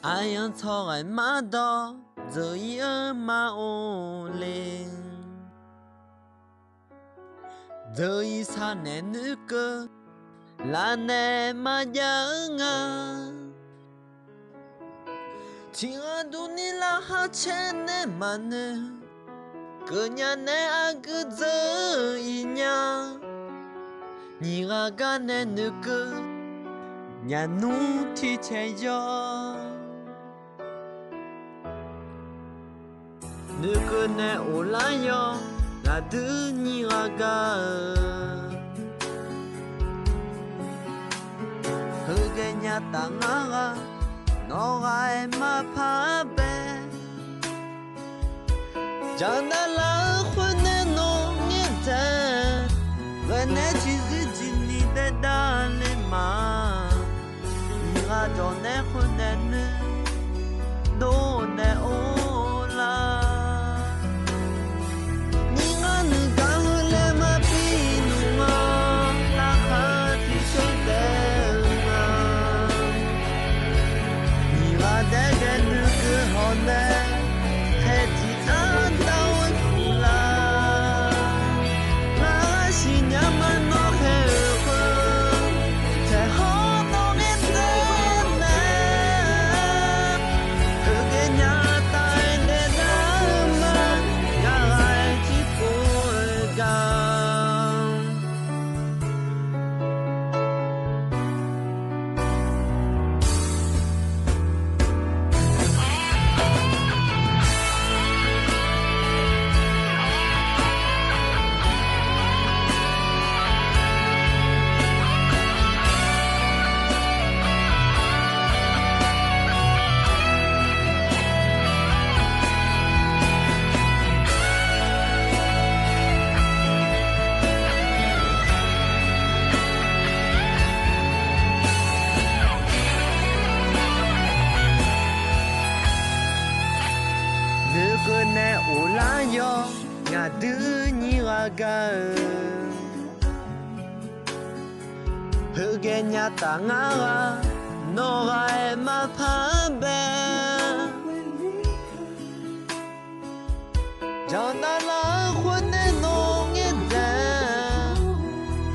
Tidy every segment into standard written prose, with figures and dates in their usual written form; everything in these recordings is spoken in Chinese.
爱yang草马到这一马乌林，这一刹那那个拉那马样啊，听阿杜你拉哈钱那马呢，个伢那阿个这一伢，你阿个那那个伢努提前要。那个那乌拉哟，那的你阿个，和个伢当阿个，侬爱嘛怕呗，长大了混的侬也在，我那其实今你的大脸嘛，你阿找那混的呢，都那乌拉。乌拉哟，俺的你阿个，和个伢当阿个，侬爱嘛怕呗，长大了混的侬也在，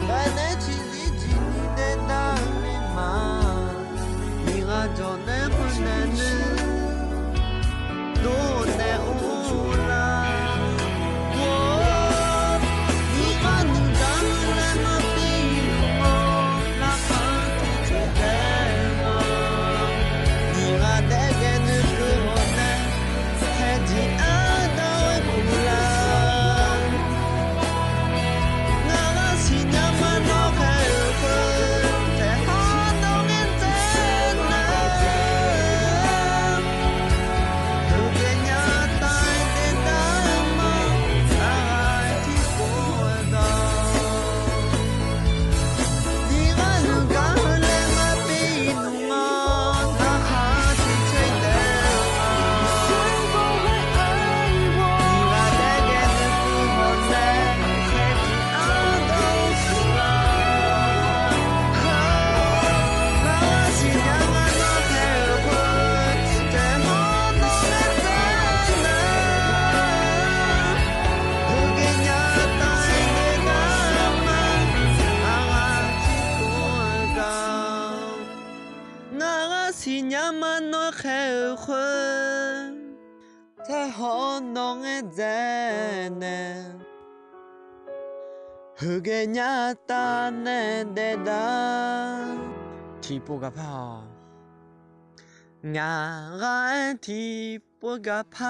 把那起里起你的大脸嘛，你阿找那混的呢，多那乌。是伢嘛侬开荤，太好侬的在呢，和个伢打呢的打，提不个跑，伢爱提不个跑。